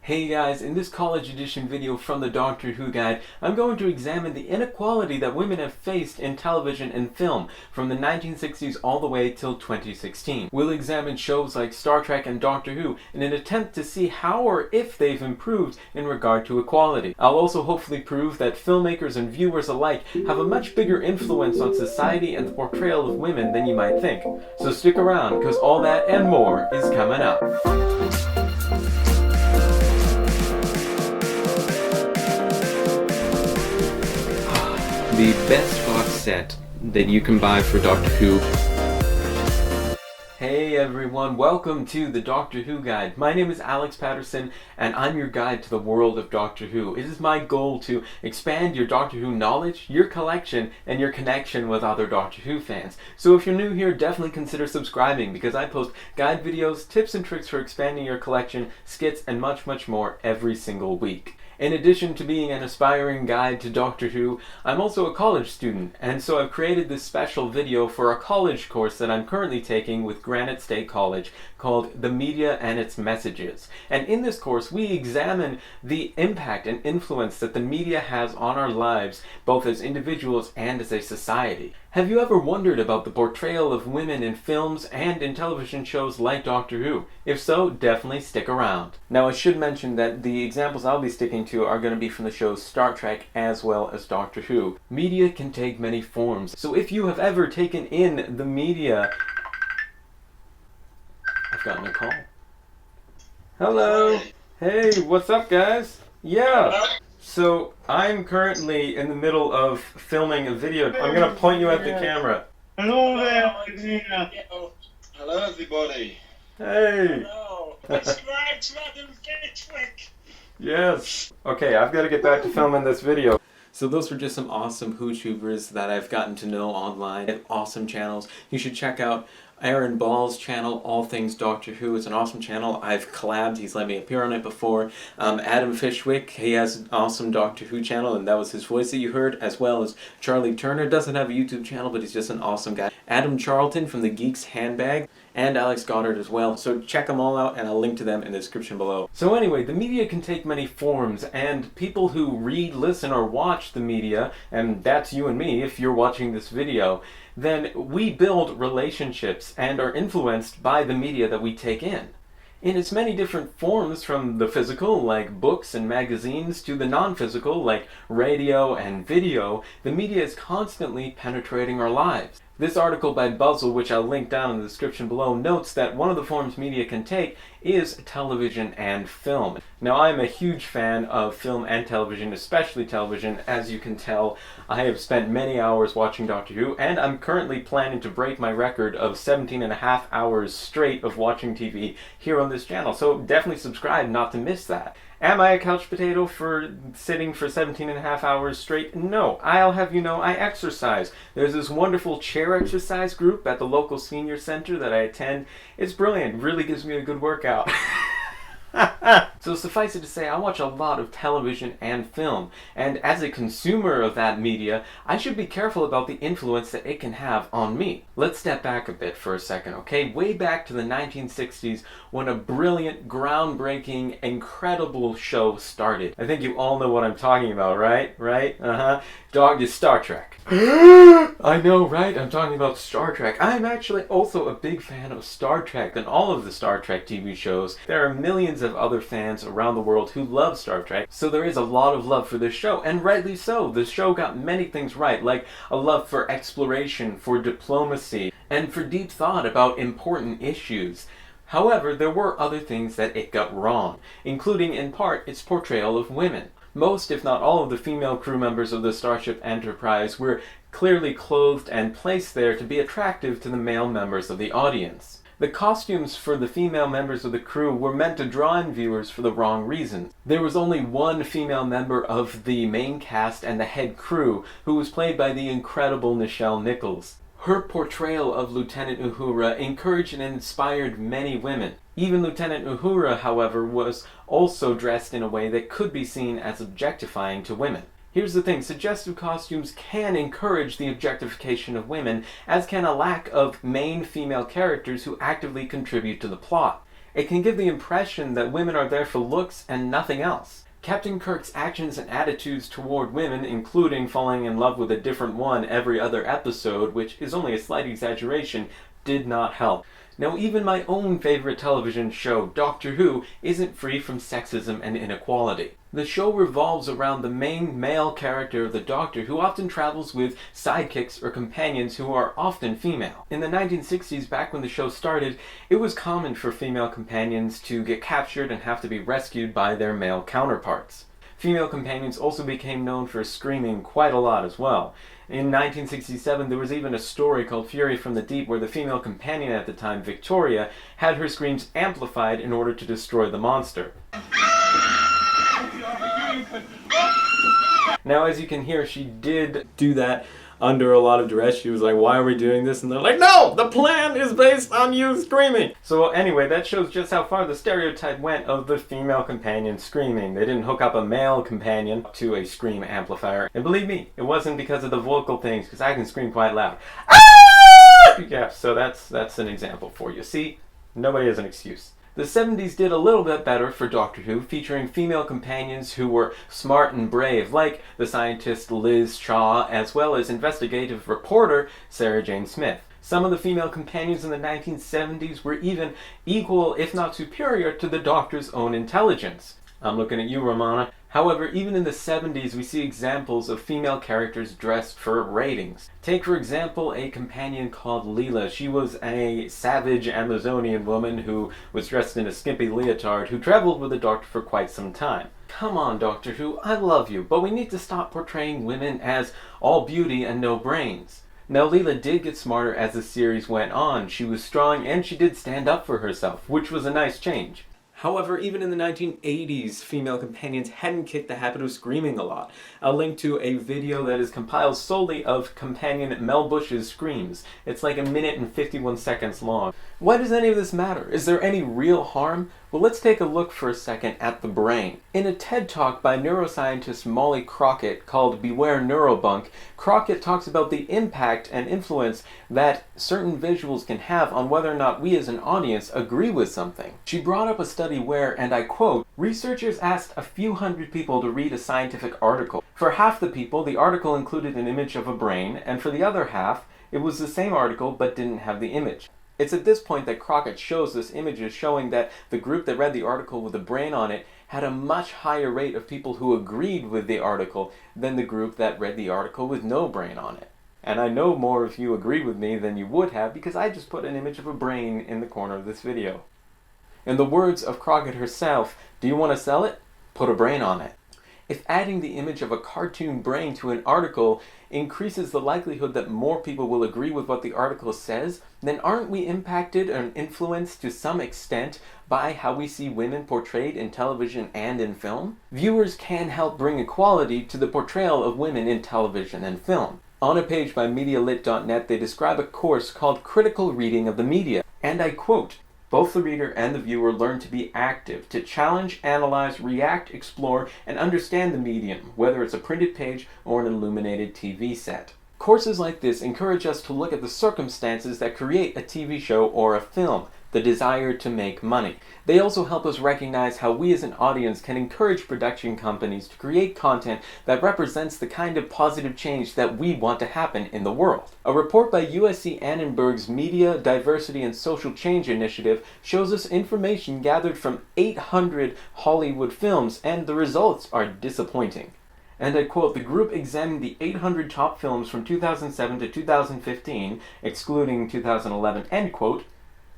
Hey guys, in this college edition video from the Doctor Who Guide, I'm going to examine the inequality that women have faced in television and film from the 1960s all the way till 2016. We'll examine shows like Star Trek and Doctor Who in an attempt to see how or if they've improved in regard to equality. I'll also hopefully prove that filmmakers and viewers alike have a much bigger influence on society and the portrayal of women than you might think. So stick around, because all that and more is coming up. The best box set that you can buy for Doctor Who. Hey everyone, welcome to the Doctor Who Guide. My name is Alex Patterson and I'm your guide to the world of Doctor Who. It is my goal to expand your Doctor Who knowledge, your collection, and your connection with other Doctor Who fans. So if you're new here, definitely consider subscribing because I post guide videos, tips and tricks for expanding your collection, skits, and much, much more every single week. In addition to being an aspiring guide to Doctor Who, I'm also a college student, and so I've created this special video for a college course that I'm currently taking with Granite State College called The Media and Its Messages. And in this course, we examine the impact and influence that the media has on our lives, both as individuals and as a society. Have you ever wondered about the portrayal of women in films and in television shows like Doctor Who? If so, definitely stick around. Now I should mention that the examples I'll be sticking to are going to be from the shows Star Trek as well as Doctor Who. Media can take many forms, so if you have ever taken in the media... I've gotten a call. Hello! Hey, what's up guys? Yeah! So, I'm currently in the middle of filming a video. I'm going to point you at the camera. Hello there, hello everybody. Hey! Hello. Subscribe to Adam Gatwick. Yes! Okay, I've got to get back to filming this video. So those were just some awesome WhoTubers that I've gotten to know online. They have awesome channels. You should check out Aaron Ball's channel, All Things Doctor Who. It's an awesome channel. I've collabed. He's let me appear on it before. Adam Fishwick, he has an awesome Doctor Who channel, and that was his voice that you heard, as well as Charlie Turner. Doesn't have a YouTube channel, but he's just an awesome guy. Adam Charlton from The Geek's Handbag, and Alex Goddard as well. So check them all out, and I'll link to them in the description below. So anyway, the media can take many forms, and people who read, listen, or watch the media, and that's you and me if you're watching this video, then we build relationships and are influenced by the media that we take in its many different forms, from the physical, like books and magazines, to the non-physical, like radio and video. The media is constantly penetrating our lives. This article by Buzzle, which I'll link down in the description below, notes that one of the forms media can take is television and film. Now, I'm a huge fan of film and television, especially television. As you can tell, I have spent many hours watching Doctor Who, and I'm currently planning to break my record of 17.5 hours straight of watching TV here on this channel. So definitely subscribe not to miss that. Am I a couch potato for sitting for 17.5 hours straight? No. I'll have you know, I exercise. There's this wonderful chair exercise group at the local senior center that I attend. It's brilliant. Really gives me a good workout. So suffice it to say, I watch a lot of television and film, and as a consumer of that media, I should be careful about the influence that it can have on me. Let's step back a bit for a second, okay? Way back to the 1960s when a brilliant, groundbreaking, incredible show started. I think you all know what I'm talking about, right? Right? Dog is Star Trek. I know, right? I'm talking about Star Trek. I'm actually also a big fan of Star Trek and all of the Star Trek TV shows. There are millions of other fans around the world who love Star Trek, so there is a lot of love for this show, and rightly so. The show got many things right, like a love for exploration, for diplomacy, and for deep thought about important issues. However, there were other things that it got wrong, including in part its portrayal of women. Most, if not all, of the female crew members of the Starship Enterprise were clearly clothed and placed there to be attractive to the male members of the audience. The costumes for the female members of the crew were meant to draw in viewers for the wrong reasons. There was only one female member of the main cast and the head crew, who was played by the incredible Nichelle Nichols. Her portrayal of Lieutenant Uhura encouraged and inspired many women. Even Lieutenant Uhura, however, was also dressed in a way that could be seen as objectifying to women. Here's the thing, suggestive costumes can encourage the objectification of women, as can a lack of main female characters who actively contribute to the plot. It can give the impression that women are there for looks and nothing else. Captain Kirk's actions and attitudes toward women, including falling in love with a different one every other episode, which is only a slight exaggeration, did not help. Now, even my own favorite television show, Doctor Who, isn't free from sexism and inequality. The show revolves around the main male character of the Doctor, who often travels with sidekicks or companions who are often female. In the 1960s, back when the show started, it was common for female companions to get captured and have to be rescued by their male counterparts. Female companions also became known for screaming quite a lot as well. In 1967, there was even a story called Fury from the Deep where the female companion at the time, Victoria, had her screams amplified in order to destroy the monster. Now, as you can hear, she did do that under a lot of duress. She was like, why are we doing this? And they're like, no! The plan is based on you screaming! So anyway, that shows just how far the stereotype went of the female companion screaming. They didn't hook up a male companion to a scream amplifier. And believe me, it wasn't because of the vocal things, because I can scream quite loud. Ah! Yeah, so that's an example for you. See? Nobody has an excuse. The 70s did a little bit better for Doctor Who, featuring female companions who were smart and brave, like the scientist Liz Shaw, as well as investigative reporter Sarah Jane Smith. Some of the female companions in the 1970s were even equal, if not superior, to the Doctor's own intelligence. I'm looking at you, Romana. However, even in the 70s, we see examples of female characters dressed for ratings. Take, for example, a companion called Leela. She was a savage Amazonian woman who was dressed in a skimpy leotard who traveled with the Doctor for quite some time. Come on, Doctor Who, I love you, but we need to stop portraying women as all beauty and no brains. Now, Leela did get smarter as the series went on. She was strong and she did stand up for herself, which was a nice change. However, even in the 1980s, female companions hadn't kicked the habit of screaming a lot. I'll link to a video that is compiled solely of companion Mel Bush's screams. It's like 1 minute and 51 seconds long. Why does any of this matter? Is there any real harm? Well, let's take a look for a second at the brain. In a TED Talk by neuroscientist Molly Crockett called Beware Neurobunk, Crockett talks about the impact and influence that certain visuals can have on whether or not we as an audience agree with something. She brought up a study where, and I quote, researchers asked a few hundred people to read a scientific article. For half the people, the article included an image of a brain, and for the other half, it was the same article but didn't have the image. It's at this point that Crockett shows us images showing that the group that read the article with a brain on it had a much higher rate of people who agreed with the article than the group that read the article with no brain on it. And I know more of you agree with me than you would have because I just put an image of a brain in the corner of this video. In the words of Crockett herself, do you want to sell it? Put a brain on it. If adding the image of a cartoon brain to an article increases the likelihood that more people will agree with what the article says, then aren't we impacted and influenced to some extent by how we see women portrayed in television and in film? Viewers can help bring equality to the portrayal of women in television and film. On a page by MediaLit.net, they describe a course called Critical Reading of the Media, and I quote, both the reader and the viewer learn to be active, to challenge, analyze, react, explore, and understand the medium, whether it's a printed page or an illuminated TV set. Courses like this encourage us to look at the circumstances that create a TV show or a film, the desire to make money. They also help us recognize how we as an audience can encourage production companies to create content that represents the kind of positive change that we want to happen in the world. A report by USC Annenberg's Media, Diversity, and Social Change Initiative shows us information gathered from 800 Hollywood films, and the results are disappointing. And I quote, the group examined the 800 top films from 2007 to 2015, excluding 2011, end quote.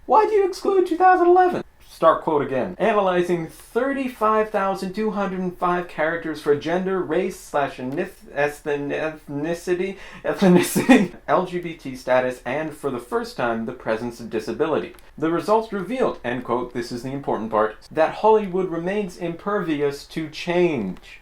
Why do you exclude 2011? Start quote again. Analyzing 35,205 characters for gender, race / ethnicity, LGBT status, and for the first time, the presence of disability. The results revealed, end quote, this is the important part, that Hollywood remains impervious to change.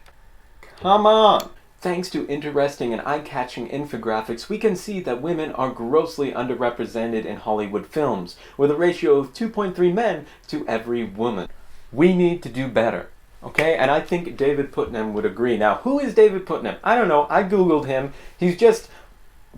Come on! Thanks to interesting and eye-catching infographics, we can see that women are grossly underrepresented in Hollywood films, with a ratio of 2.3 men to every woman. We need to do better, okay? And I think David Putnam would agree. Now, who is David Putnam? I don't know. I googled him. He's just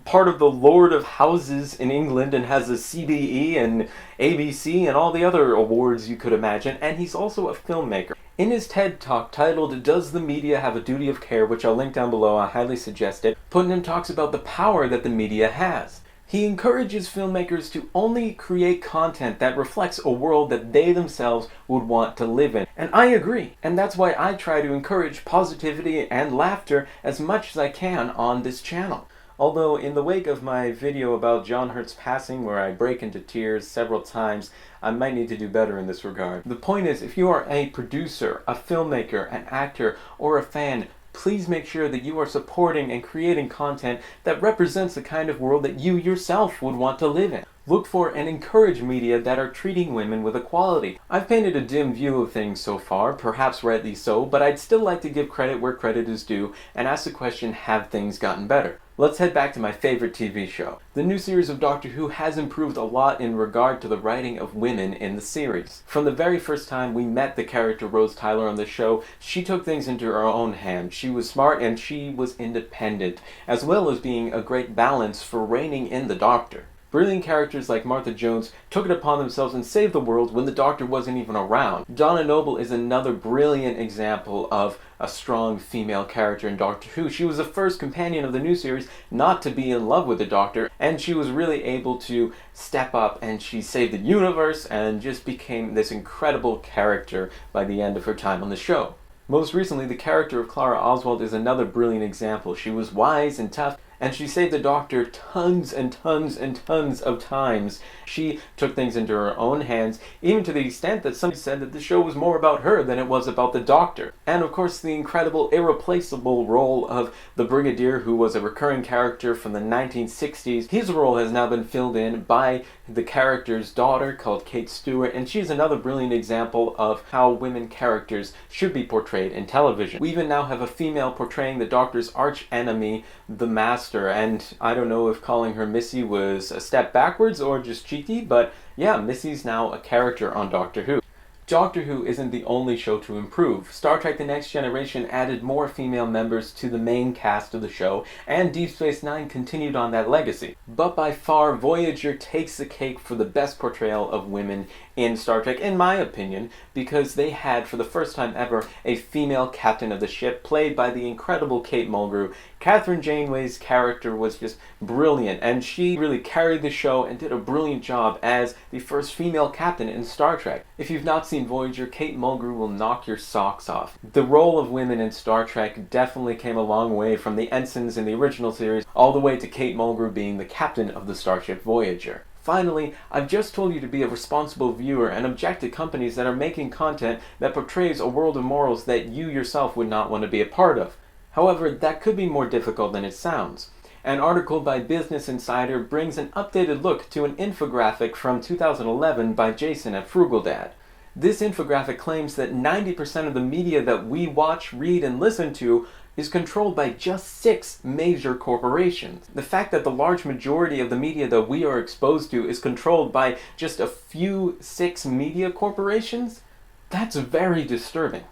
part of the Lord of Houses in England and has a CBE and ABC and all the other awards you could imagine, and he's also a filmmaker. In his TED Talk titled "Does the Media Have a Duty of Care?", which I'll link down below, I highly suggest it, Putnam talks about the power that the media has. He encourages filmmakers to only create content that reflects a world that they themselves would want to live in. And I agree. And that's why I try to encourage positivity and laughter as much as I can on this channel. Although in the wake of my video about John Hurt's passing, where I break into tears several times, I might need to do better in this regard. The point is, if you are a producer, a filmmaker, an actor, or a fan, please make sure that you are supporting and creating content that represents the kind of world that you yourself would want to live in. Look for and encourage media that are treating women with equality. I've painted a dim view of things so far, perhaps rightly so, but I'd still like to give credit where credit is due and ask the question, have things gotten better? Let's head back to my favorite TV show. The new series of Doctor Who has improved a lot in regard to the writing of women in the series. From the very first time we met the character Rose Tyler on the show, she took things into her own hands. She was smart and she was independent, as well as being a great balance for reining in the Doctor. Brilliant characters like Martha Jones took it upon themselves and saved the world when the Doctor wasn't even around. Donna Noble is another brilliant example of a strong female character in Doctor Who. She was the first companion of the new series not to be in love with the Doctor, and she was really able to step up and she saved the universe and just became this incredible character by the end of her time on the show. Most recently, the character of Clara Oswald is another brilliant example. She was wise and tough, and she saved the Doctor tons and tons and tons of times. She took things into her own hands, even to the extent that some said that the show was more about her than it was about the Doctor. And of course, the incredible, irreplaceable role of the Brigadier, who was a recurring character from the 1960s. His role has now been filled in by the character's daughter, called Kate Stewart, and she's another brilliant example of how women characters should be portrayed in television. We even now have a female portraying the Doctor's arch enemy, the Master, and I don't know if calling her Missy was a step backwards or just cheeky, but yeah, Missy's now a character on Doctor Who. Doctor Who isn't the only show to improve. Star Trek The Next Generation added more female members to the main cast of the show, and Deep Space Nine continued on that legacy. But by far, Voyager takes the cake for the best portrayal of women in Star Trek, in my opinion, because they had, for the first time ever, a female captain of the ship, played by the incredible Kate Mulgrew. Catherine Janeway's character was just brilliant, and she really carried the show and did a brilliant job as the first female captain in Star Trek. If you've not seen Voyager, Kate Mulgrew will knock your socks off. The role of women in Star Trek definitely came a long way from the ensigns in the original series, all the way to Kate Mulgrew being the captain of the starship Voyager. Finally, I've just told you to be a responsible viewer and object to companies that are making content that portrays a world of morals that you yourself would not want to be a part of. However, that could be more difficult than it sounds. An article by Business Insider brings an updated look to an infographic from 2011 by Jason at Frugal Dad. This infographic claims that 90% of the media that we watch, read, and listen to is controlled by just 6 major corporations. The fact that the large majority of the media that we are exposed to is controlled by just a few 6 media corporations, that's very disturbing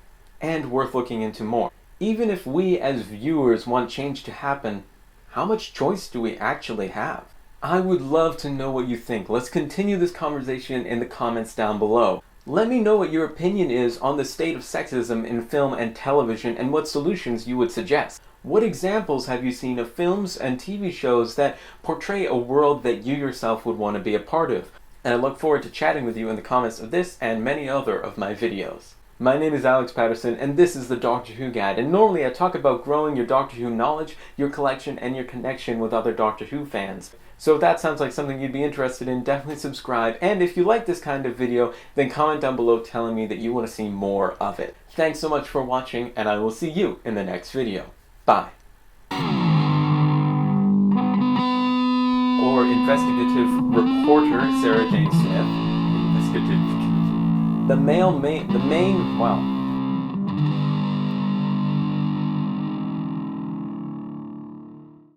and worth looking into more. Even if we as viewers want change to happen, how much choice do we actually have? I would love to know what you think. Let's continue this conversation in the comments down below. Let me know what your opinion is on the state of sexism in film and television and what solutions you would suggest. What examples have you seen of films and TV shows that portray a world that you yourself would want to be a part of? And I look forward to chatting with you in the comments of this and many other of my videos. My name is Alex Patterson, and this is the Doctor Who Guide, and normally I talk about growing your Doctor Who knowledge, your collection, and your connection with other Doctor Who fans. So if that sounds like something you'd be interested in, definitely subscribe, and if you like this kind of video, then comment down below telling me that you want to see more of it. Thanks so much for watching, and I will see you in the next video. Bye. Or investigative reporter Sarah Jane Smith. Wow.